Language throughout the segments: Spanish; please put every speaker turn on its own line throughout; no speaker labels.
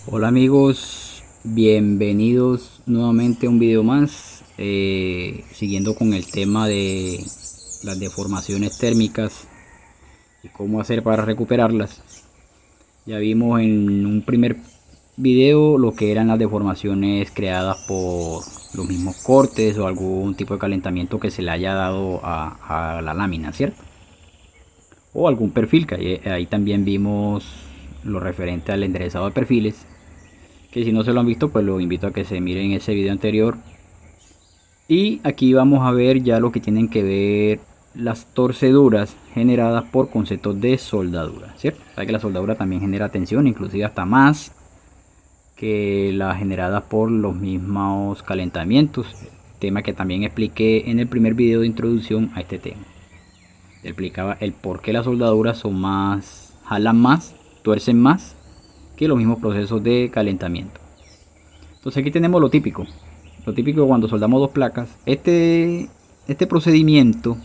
Hola amigos, bienvenidos nuevamente a un video más, siguiendo con el tema de las deformaciones térmicas y cómo hacer para recuperarlas. Ya vimos en un primer video lo que eran las deformaciones creadas por los mismos cortes o algún tipo de calentamiento que se le haya dado a la lámina, ¿cierto? O algún perfil, que ahí también vimos lo referente al enderezado de perfiles, que si no se lo han visto pues lo invito a que se miren ese video anterior. Y aquí vamos a ver ya lo que tienen que ver las torceduras generadas por conceptos de soldadura, ¿cierto? Sabe que la soldadura también genera tensión, inclusive hasta más que las generadas por los mismos calentamientos, tema que también expliqué en el primer video de introducción a este tema. Explicaba el por qué las soldaduras son más, jalan más, tuercen más que los mismos procesos de calentamiento. Entonces aquí tenemos lo típico. Lo típico cuando soldamos dos placas. Este procedimiento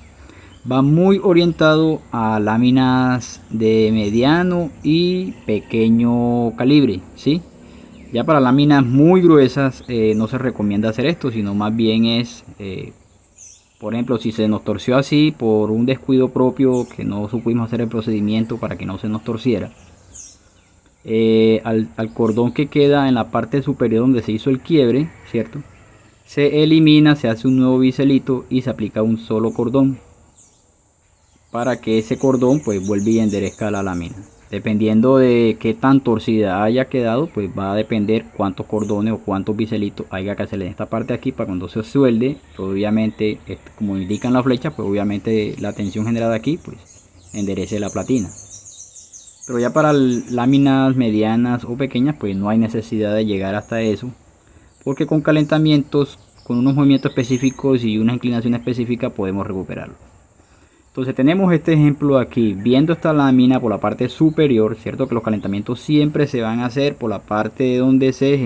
va muy orientado a láminas de mediano y pequeño calibre, ¿sí? Ya para láminas muy gruesas no se recomienda hacer esto, sino más bien es, por ejemplo, si se nos torció así por un descuido propio que no supimos hacer el procedimiento para que no se nos torciera. Al cordón que queda en la parte superior donde se hizo el quiebre, ¿cierto? Se elimina, se hace un nuevo biselito y se aplica un solo cordón para que ese cordón pues vuelva y enderezca la lámina. Dependiendo de qué tan torcida haya quedado, pues va a depender cuántos cordones o cuántos biselitos haya que hacerle en esta parte de aquí para cuando se suelde. Obviamente, como indican las flechas, pues obviamente la tensión generada aquí pues enderece la platina. Pero ya para láminas medianas o pequeñas pues no hay necesidad de llegar hasta eso, porque con calentamientos, con unos movimientos específicos y una inclinación específica podemos recuperarlo. Entonces tenemos este ejemplo aquí, viendo esta lámina por la parte superior, cierto que los calentamientos siempre se van a hacer por la parte donde se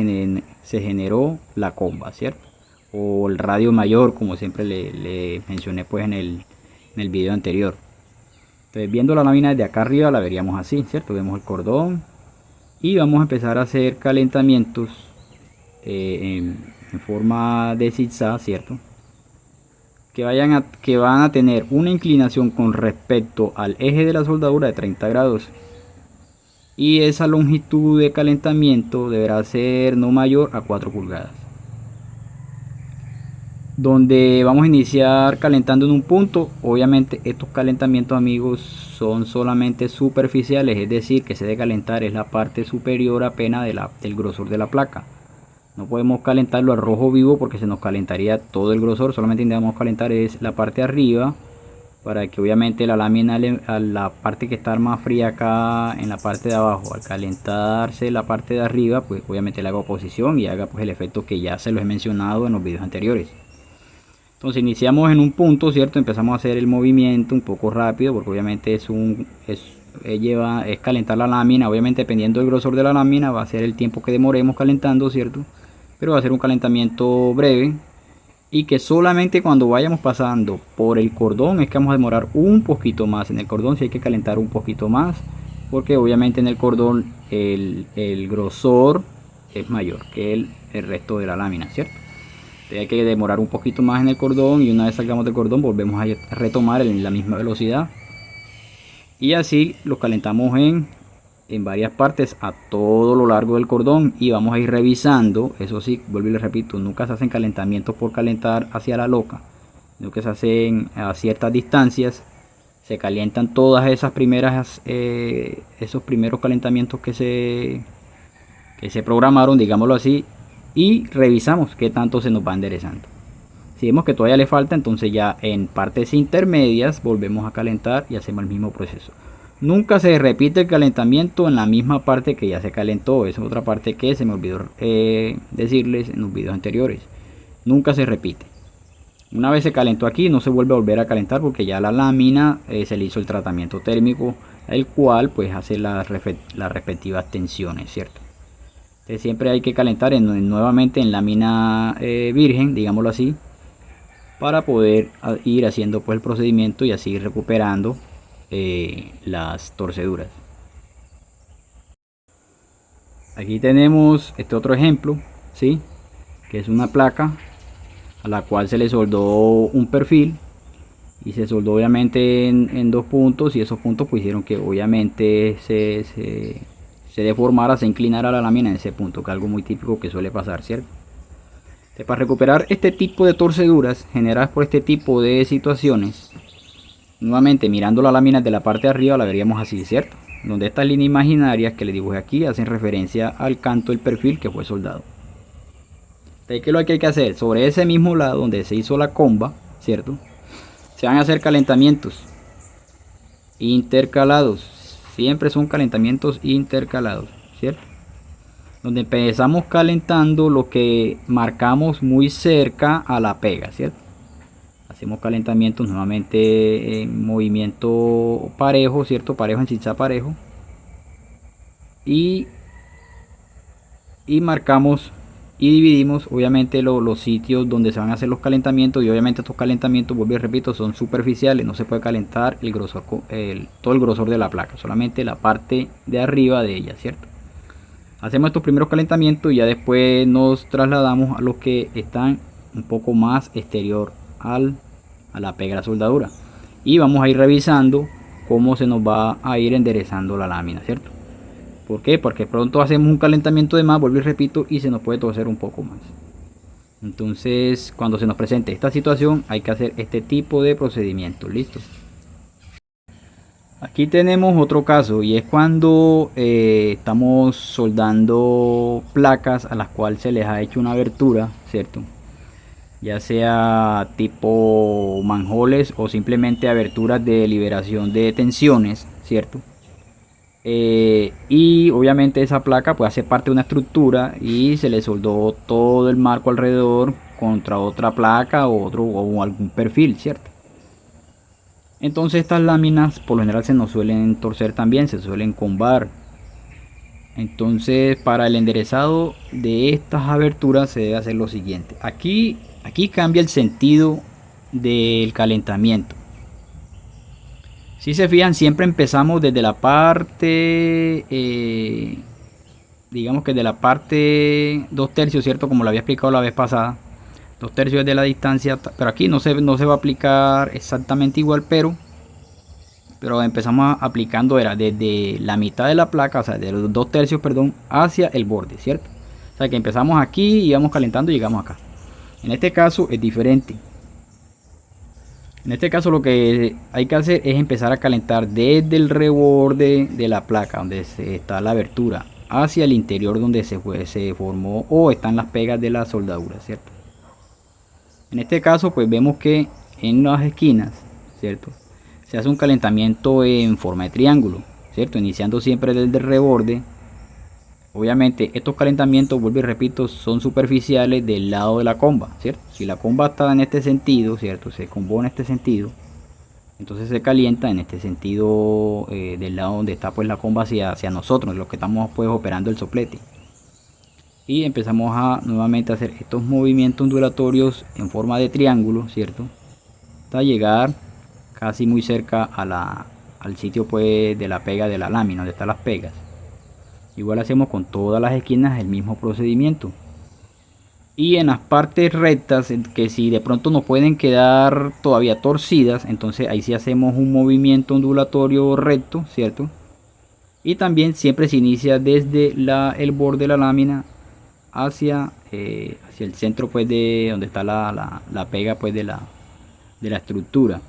generó la comba, cierto, o el radio mayor, como siempre le mencioné pues en el video anterior. Entonces viendo la lámina desde acá arriba la veríamos así, cierto, vemos el cordón y vamos a empezar a hacer calentamientos en forma de zigzag, cierto, que van a tener una inclinación con respecto al eje de la soldadura de 30 grados, y esa longitud de calentamiento deberá ser no mayor a 4 pulgadas, donde vamos a iniciar calentando en un punto. Obviamente estos calentamientos, amigos, son solamente superficiales, es decir, que se debe calentar es la parte superior apenas del grosor de la placa. No podemos calentarlo a rojo vivo porque se nos calentaría todo el grosor. Solamente intentamos calentar es la parte de arriba, para que obviamente la lámina, a la parte que está más fría acá en la parte de abajo, al calentarse la parte de arriba, pues obviamente le haga oposición y haga pues el efecto que ya se los he mencionado en los videos anteriores. Entonces iniciamos en un punto, cierto, empezamos a hacer el movimiento un poco rápido porque obviamente es calentar la lámina. Obviamente dependiendo del grosor de la lámina va a ser el tiempo que demoremos calentando, cierto, pero va a ser un calentamiento breve, y que solamente cuando vayamos pasando por el cordón es que vamos a demorar un poquito más. En el cordón sí hay que calentar un poquito más, porque obviamente en el cordón el grosor es mayor que el resto de la lámina, cierto. Entonces hay que demorar un poquito más en el cordón, y una vez salgamos del cordón volvemos a retomar en la misma velocidad, y así lo calentamos en varias partes a todo lo largo del cordón, y vamos a ir revisando. Eso sí, vuelvo y les repito, nunca se hacen calentamientos por calentar hacia la loca, sino que se hacen a ciertas distancias. Se calientan todas esas primeras esos primeros calentamientos que se programaron, digámoslo así, y revisamos qué tanto se nos va enderezando. Si vemos que todavía le falta, entonces ya en partes intermedias volvemos a calentar y hacemos el mismo proceso. Nunca se repite el calentamiento en la misma parte que ya se calentó. Esa es otra parte que se me olvidó decirles en los videos anteriores. Nunca se repite. Una vez se calentó aquí, no se vuelve a volver a calentar porque ya la lámina se le hizo el tratamiento térmico, el cual pues hace las respectivas tensiones, ¿cierto? Entonces siempre hay que calentar nuevamente en lámina virgen, digámoslo así, para poder ir haciendo pues el procedimiento y así ir recuperando las torceduras. Aquí tenemos este otro ejemplo, ¿sí? Que es una placa a la cual se le soldó un perfil y se soldó obviamente en dos puntos, y esos puntos pues hicieron que obviamente se deformara, se inclinara la lámina en ese punto, que es algo muy típico que suele pasar, ¿cierto? Para recuperar este tipo de torceduras generadas por este tipo de situaciones, nuevamente mirando la lámina de la parte de arriba la veríamos así, ¿cierto? Donde estas líneas imaginarias que le dibujé aquí hacen referencia al canto del perfil que fue soldado. Entonces, ¿qué es lo que hay que hacer? Sobre ese mismo lado donde se hizo la comba, ¿cierto? Se van a hacer calentamientos intercalados. Siempre son calentamientos intercalados, ¿cierto? Donde empezamos calentando lo que marcamos muy cerca a la pega, ¿cierto? Hacemos calentamientos nuevamente en movimiento parejo, ¿cierto? Parejo en zigzag parejo. Y marcamos y dividimos obviamente los sitios donde se van a hacer los calentamientos, y obviamente estos calentamientos, vuelvo y repito, son superficiales, no se puede calentar el grosor, todo el grosor de la placa, solamente la parte de arriba de ella, ¿cierto? Hacemos estos primeros calentamientos y ya después nos trasladamos a los que están un poco más exterior a la pega de la soldadura, y vamos a ir revisando cómo se nos va a ir enderezando la lámina, ¿cierto? ¿Por qué? Porque pronto hacemos un calentamiento de más, vuelvo y repito, y se nos puede torcer un poco más. Entonces, cuando se nos presente esta situación, hay que hacer este tipo de procedimiento. Listo. Aquí tenemos otro caso, y es cuando estamos soldando placas a las cuales se les ha hecho una abertura, ¿cierto? Ya sea tipo manjoles o simplemente aberturas de liberación de tensiones, ¿cierto? Y obviamente esa placa pues hace parte de una estructura y se le soldó todo el marco alrededor contra otra placa o algún perfil, ¿cierto? Entonces estas láminas por lo general se nos suelen torcer también, se suelen combar. Entonces para el enderezado de estas aberturas se debe hacer lo siguiente. Aquí cambia el sentido del calentamiento. Si se fijan, siempre empezamos desde la parte, digamos que de la parte 2/3, ¿cierto? Como lo había explicado la vez pasada. 2/3 de la distancia, pero aquí no se va a aplicar exactamente igual, pero empezamos aplicando era desde la mitad de la placa, o sea, de los 2/3, perdón, hacia el borde, ¿cierto? O sea que empezamos aquí y vamos calentando y llegamos acá. En este caso es diferente. En este caso lo que hay que hacer es empezar a calentar desde el reborde de la placa donde está la abertura hacia el interior donde se formó o están las pegas de la soldadura, ¿cierto? En este caso pues vemos que en las esquinas, ¿cierto?, se hace un calentamiento en forma de triángulo, ¿cierto?, iniciando siempre desde el reborde. Obviamente estos calentamientos, vuelvo y repito, son superficiales del lado de la comba, ¿cierto? Si la comba está en este sentido, ¿cierto?, se combó en este sentido, entonces se calienta en este sentido, del lado donde está pues la comba hacia nosotros, los que estamos pues operando el soplete. Y empezamos a nuevamente hacer estos movimientos ondulatorios en forma de triángulo, ¿cierto?, hasta llegar casi muy cerca al sitio pues de la pega de la lámina, donde están las pegas. Igual hacemos con todas las esquinas el mismo procedimiento. Y en las partes rectas, que si de pronto nos pueden quedar todavía torcidas, entonces ahí sí hacemos un movimiento ondulatorio recto, ¿cierto? Y también siempre se inicia desde el borde de la lámina hacia el centro pues de donde está la pega pues de la estructura.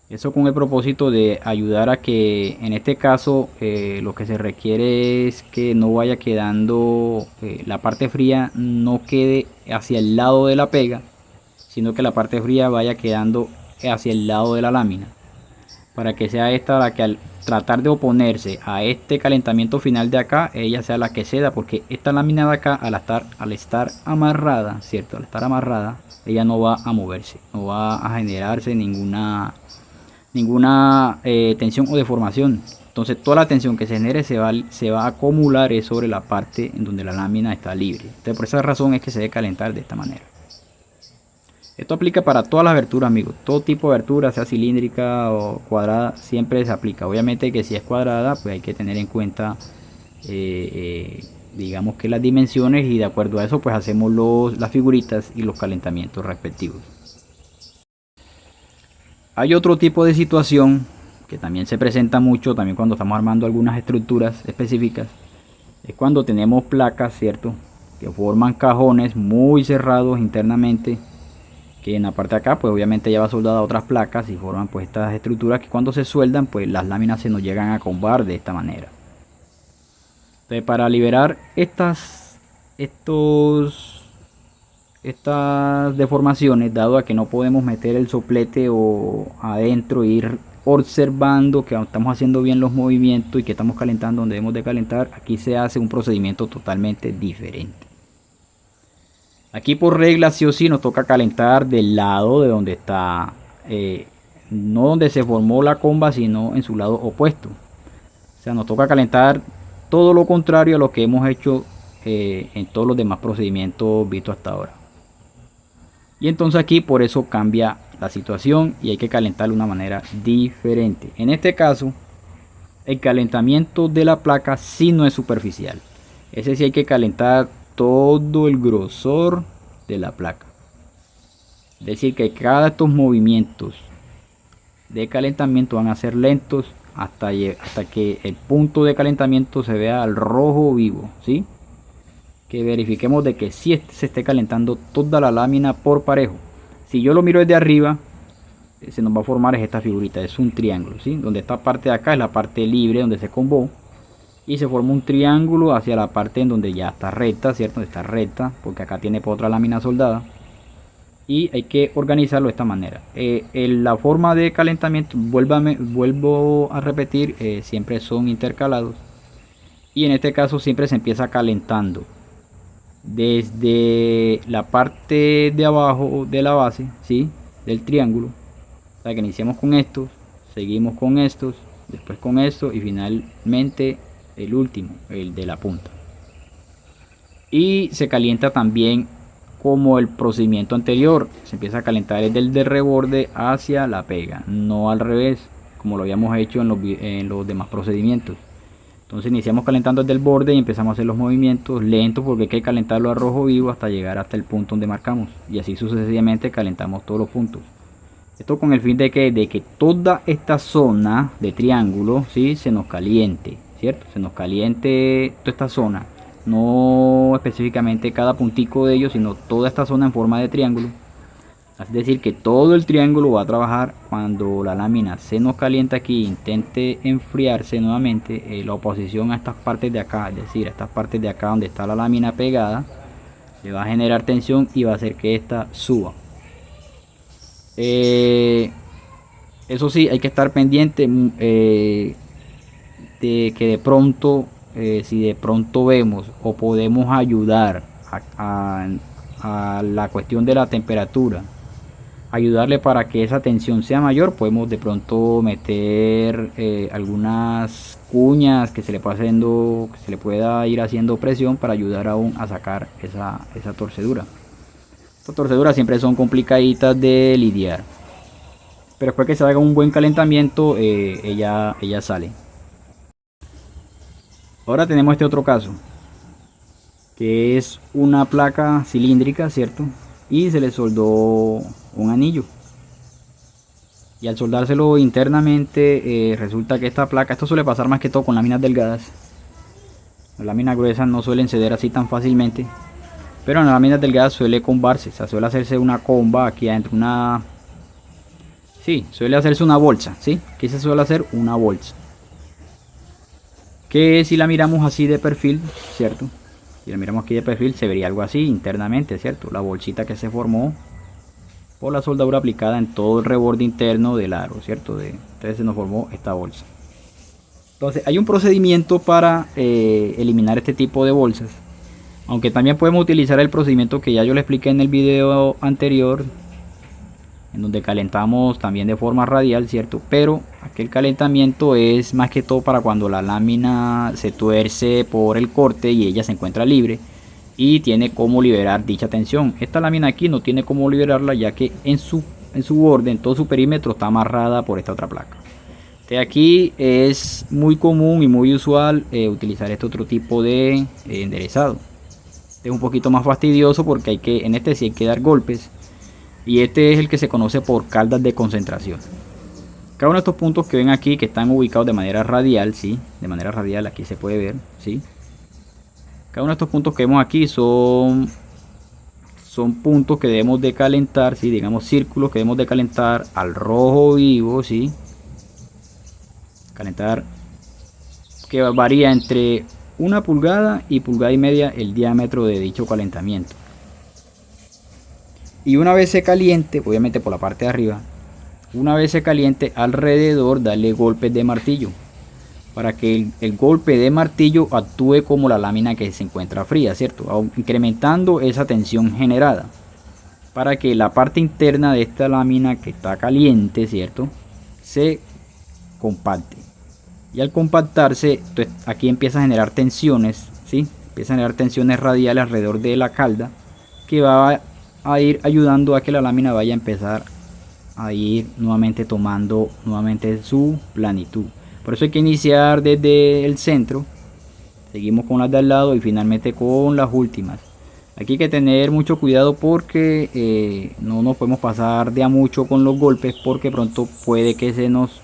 Eso con el propósito de ayudar a que en este caso lo que se requiere es que no vaya quedando, la parte fría no quede hacia el lado de la pega, sino que la parte fría vaya quedando hacia el lado de la lámina, para que sea esta la que al tratar de oponerse a este calentamiento final de acá, ella sea la que ceda, porque esta lámina de acá al estar amarrada, ¿cierto?, al estar amarrada, ella no va a moverse, no va a generarse ninguna tensión o deformación. Entonces toda la tensión que se genere se va a acumular sobre la parte en donde la lámina está libre. Entonces por esa razón es que se debe calentar de esta manera. Esto aplica para todas las aberturas, amigos. Todo tipo de abertura, sea cilíndrica o cuadrada, siempre se aplica. Obviamente que si es cuadrada, pues hay que tener en cuenta digamos que las dimensiones, y de acuerdo a eso pues hacemos las figuritas y los calentamientos respectivos. Hay otro tipo de situación que también se presenta mucho también cuando estamos armando algunas estructuras específicas. Es cuando tenemos placas, ¿cierto?, que forman cajones muy cerrados internamente, que en la parte de acá pues obviamente ya va soldada otras placas y forman pues estas estructuras que cuando se sueldan pues las láminas se nos llegan a combar de esta manera. Entonces, para liberar estas deformaciones, dado a que no podemos meter el soplete o adentro e ir observando que estamos haciendo bien los movimientos y que estamos calentando donde debemos de calentar, aquí se hace un procedimiento totalmente diferente. Aquí por regla sí o sí nos toca calentar del lado de donde está, no donde se formó la comba, sino en su lado opuesto. O sea, nos toca calentar todo lo contrario a lo que hemos hecho en todos los demás procedimientos vistos hasta ahora. Y entonces aquí por eso cambia la situación y hay que calentar de una manera diferente. En este caso, el calentamiento de la placa sí no es superficial. Ese sí hay que calentar todo el grosor de la placa. Es decir, que cada estos movimientos de calentamiento van a ser lentos hasta que el punto de calentamiento se vea al rojo vivo, ¿sí? Que verifiquemos de que sí se esté calentando toda la lámina por parejo. Si yo lo miro desde arriba, se nos va a formar esta figurita, es un triángulo, ¿sí? Donde esta parte de acá es la parte libre donde se combó y se forma un triángulo hacia la parte en donde ya está recta, ¿cierto? Donde está recta, porque acá tiene otra lámina soldada. Y hay que organizarlo de esta manera. La forma de calentamiento, vuelvo a repetir, siempre son intercalados. Y en este caso siempre se empieza calentando desde la parte de abajo de la base, ¿sí?, del triángulo. O sea que iniciamos con estos, seguimos con estos, después con esto y finalmente el último, el de la punta. Y se calienta también como el procedimiento anterior, se empieza a calentar desde el de reborde hacia la pega, no al revés como lo habíamos hecho en los demás procedimientos. Entonces iniciamos calentando desde el borde y empezamos a hacer los movimientos lentos porque hay que calentarlo a rojo vivo hasta llegar hasta el punto donde marcamos, y así sucesivamente calentamos todos los puntos. Esto con el fin de que toda esta zona de triángulo, ¿sí?, se nos caliente, ¿cierto? Se nos caliente toda esta zona, no específicamente cada puntico de ellos, sino toda esta zona en forma de triángulo. Es decir, que todo el triángulo va a trabajar cuando la lámina se nos calienta aquí, intente enfriarse nuevamente. La oposición a estas partes de acá, es decir, a estas partes de acá donde está la lámina pegada, le va a generar tensión y va a hacer que esta suba. Eso sí, hay que estar pendiente de que de pronto, si de pronto vemos o podemos ayudar a la cuestión de la temperatura, ayudarle para que esa tensión sea mayor, podemos de pronto meter algunas cuñas que se le pueda ir haciendo presión para ayudar aún a sacar esa torcedura. Estas torceduras siempre son complicaditas de lidiar, pero después que se haga un buen calentamiento, ella sale. Ahora tenemos este otro caso, que es una placa cilíndrica, ¿cierto? Y se le soldó un anillo, y al soldárselo internamente, resulta que esta placa, esto suele pasar más que todo con láminas delgadas. Las láminas gruesas no suelen ceder así tan fácilmente, pero en las láminas delgadas suele combarse, o sea, suele hacerse una comba aquí adentro, suele hacerse una bolsa, ¿sí? Que se suele hacer una bolsa, que si la miramos así de perfil, ¿cierto? Si la miramos aquí de perfil se vería algo así internamente, ¿cierto? La bolsita que se formó por la soldadura aplicada en todo el reborde interno del aro, ¿cierto? Entonces se nos formó esta bolsa. Entonces hay un procedimiento para eliminar este tipo de bolsas, aunque también podemos utilizar el procedimiento que ya yo le expliqué en el video anterior, en donde calentamos también de forma radial, ¿cierto? Pero aquel calentamiento es más que todo para cuando la lámina se tuerce por el corte y ella se encuentra libre y tiene como liberar dicha tensión. Esta lámina aquí no tiene como liberarla, ya que en su borde, en todo su perímetro, está amarrada por esta otra placa. De aquí es muy común y muy usual utilizar este otro tipo de enderezado. Este es un poquito más fastidioso porque en este sí hay que dar golpes, y este es el que se conoce por caldas de concentración. Cada uno de estos puntos que ven aquí, que están ubicados de manera radial, ¿sí? De manera radial, aquí se puede ver, ¿sí? Cada uno de estos puntos que vemos aquí son puntos que debemos de calentar, ¿sí? Digamos círculos que debemos de calentar al rojo vivo, ¿sí? Calentar que varía entre 1 pulgada y 1,5 pulgadas el diámetro de dicho calentamiento. Y una vez se caliente, obviamente por la parte de arriba, una vez se caliente alrededor, darle golpes de martillo para que el golpe de martillo actúe como la lámina que se encuentra fría, ¿cierto? Incrementando esa tensión generada para que la parte interna de esta lámina que está caliente, ¿cierto?, se compacte. Y al compactarse, entonces aquí empieza a generar tensiones, ¿sí? Empieza a generar tensiones radiales alrededor de la calda, que va a ir ayudando a que la lámina vaya a empezar a ir nuevamente tomando nuevamente su planitud. Por eso hay que iniciar desde el centro, seguimos con las de al lado y finalmente con las últimas. Aquí hay que tener mucho cuidado porque no nos podemos pasar de a mucho con los golpes, porque pronto puede que se nos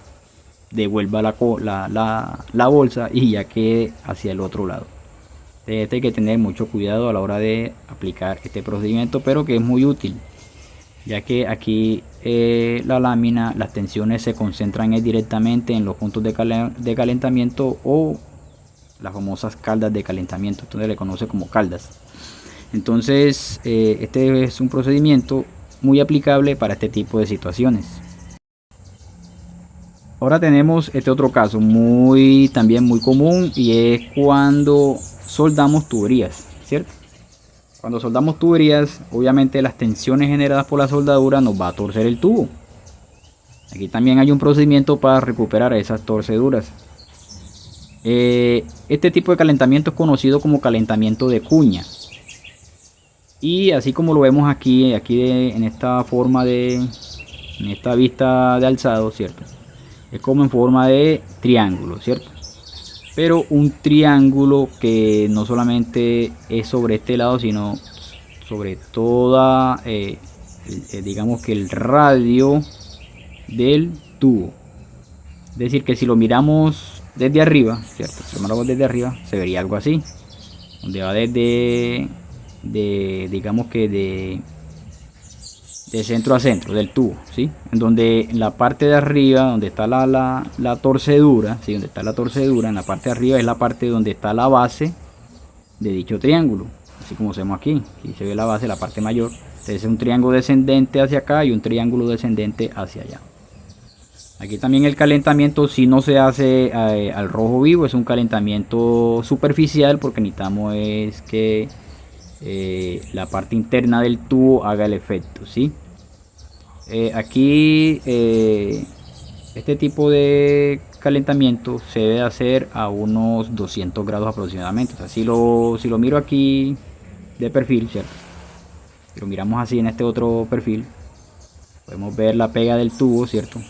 devuelva la bolsa y ya quede hacia el otro lado. Hay que tener mucho cuidado a la hora de aplicar este procedimiento, pero que es muy útil, ya que aquí la lámina, las tensiones se concentran directamente en los puntos de calentamiento, o las famosas caldas de calentamiento, entonces le conoce como caldas. Entonces este es un procedimiento muy aplicable para este tipo de situaciones. Ahora tenemos este otro caso también muy común, y es cuando soldamos tuberías, ¿cierto? Cuando soldamos tuberías, obviamente las tensiones generadas por la soldadura nos va a torcer el tubo. Aquí también hay un procedimiento para recuperar esas torceduras. Este tipo de calentamiento es conocido como calentamiento de cuña. Y así como lo vemos aquí en esta forma en esta vista de alzado, ¿cierto? Es como en forma de triángulo, ¿cierto? Pero un triángulo que no solamente es sobre este lado, sino sobre toda, digamos que el radio del tubo. Es decir, que si lo miramos desde arriba, ¿cierto? Si lo miramos desde arriba, se vería algo así, donde va digamos que de centro a centro del tubo, ¿sí? En donde en la parte de arriba, donde está la torcedura, ¿sí? Donde está la torcedura, en la parte de arriba es la parte donde está la base de dicho triángulo, así como vemos aquí. Aquí se ve la base, la parte mayor. Entonces es un triángulo descendente hacia acá y un triángulo descendente hacia allá. Aquí también el calentamiento, si no se hace al rojo vivo, es un calentamiento superficial, porque necesitamos es que la parte interna del tubo haga el efecto, ¿sí? Aquí este tipo de calentamiento se debe hacer a unos 200 grados aproximadamente. O sea, si lo miro aquí de perfil, ¿cierto? Si lo miramos así en este otro perfil, podemos ver la pega del tubo, ¿cierto?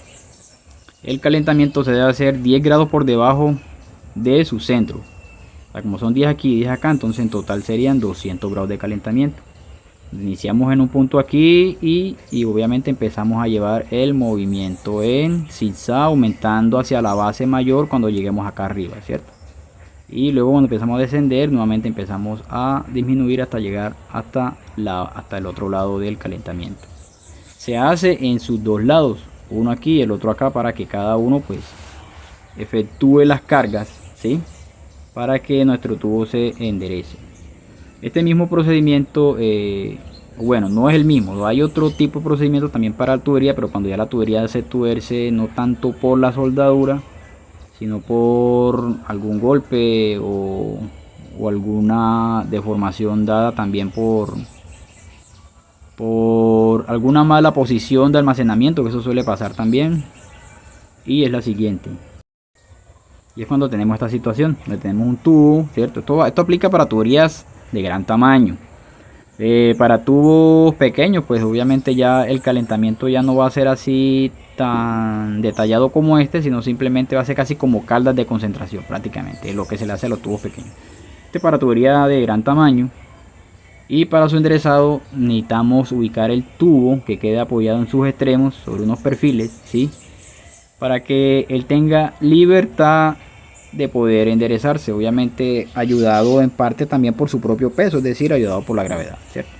El calentamiento se debe hacer 10 grados por debajo de su centro. O sea, como son 10 aquí y 10 acá, entonces en total serían 200 grados de calentamiento. Iniciamos en un punto aquí y obviamente empezamos a llevar el movimiento en zigzag, aumentando hacia la base mayor cuando lleguemos acá arriba, ¿cierto? Y luego cuando empezamos a descender, nuevamente empezamos a disminuir hasta llegar hasta el otro lado del calentamiento. Se hace en sus dos lados, uno aquí y el otro acá, para que cada uno pues efectúe las cargas, ¿sí? Para que nuestro tubo se enderece. Este mismo procedimiento, bueno, no es el mismo, hay otro tipo de procedimiento también para la tubería, pero cuando ya la tubería se tuerce, no tanto por la soldadura, sino por algún golpe o alguna deformación dada también por alguna mala posición de almacenamiento, que eso suele pasar también. Y es la siguiente. Y es cuando tenemos esta situación, donde tenemos un tubo, ¿cierto? Esto aplica para tuberías de gran tamaño. Para tubos pequeños, pues obviamente ya el calentamiento ya no va a ser así tan detallado como este, sino simplemente va a ser casi como caldas de concentración prácticamente, es lo que se le hace a los tubos pequeños. Este para tubería de gran tamaño, y para su enderezado necesitamos ubicar el tubo que quede apoyado en sus extremos sobre unos perfiles, ¿sí? Para que él tenga libertad de poder enderezarse, obviamente ayudado en parte también por su propio peso, es decir, ayudado por la gravedad, ¿cierto?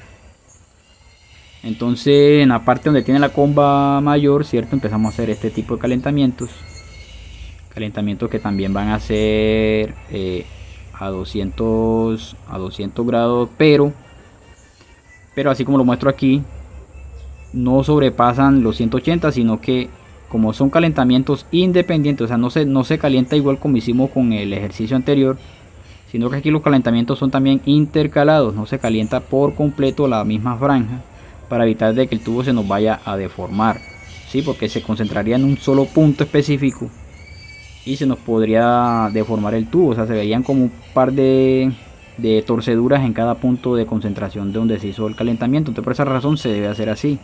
Entonces en la parte donde tiene la comba mayor, ¿cierto? Empezamos a hacer este tipo de calentamientos que también van a ser a 200 grados, pero así como lo muestro aquí, no sobrepasan los 180, sino que como son calentamientos independientes, o sea, no se calienta igual como hicimos con el ejercicio anterior, sino que aquí los calentamientos son también intercalados, no se calienta por completo la misma franja para evitar de que el tubo se nos vaya a deformar, ¿sí? Porque se concentraría en un solo punto específico y se nos podría deformar el tubo, o sea, se verían como un par de torceduras en cada punto de concentración de donde se hizo el calentamiento. Entonces por esa razón se debe hacer así.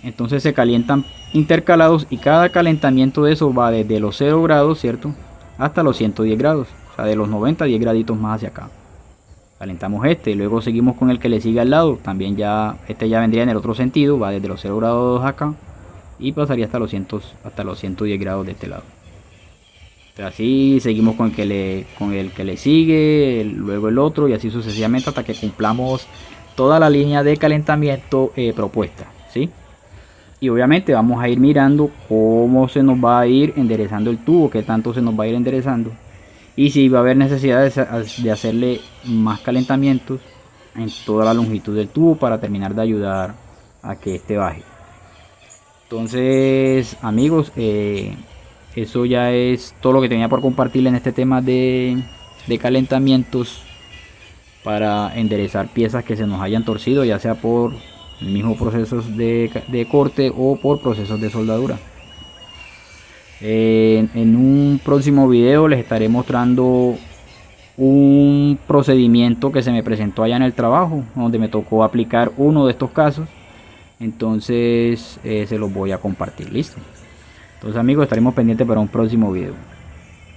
Entonces se calientan intercalados y cada calentamiento de eso va desde los 0 grados, ¿cierto? Hasta los 110 grados, o sea, de los 90 a 10 graditos más hacia acá. Calentamos este y luego seguimos con el que le sigue al lado, también ya este ya vendría en el otro sentido, va desde los 0 grados acá y pasaría hasta los 110 grados de este lado. Así seguimos con el que le sigue, luego el otro y así sucesivamente hasta que cumplamos toda la línea de calentamiento propuesta, ¿sí? Y obviamente vamos a ir mirando cómo se nos va a ir enderezando el tubo, qué tanto se nos va a ir enderezando y si va a haber necesidad de hacerle más calentamientos en toda la longitud del tubo para terminar de ayudar a que este baje. Entonces amigos, eso ya es todo lo que tenía por compartir en este tema de calentamientos para enderezar piezas que se nos hayan torcido, ya sea por el mismo procesos de corte o por procesos de soldadura. En un próximo video les estaré mostrando un procedimiento que se me presentó allá en el trabajo, donde me tocó aplicar uno de estos casos. Entonces se los voy a compartir, listo. Entonces amigos, estaremos pendientes para un próximo video.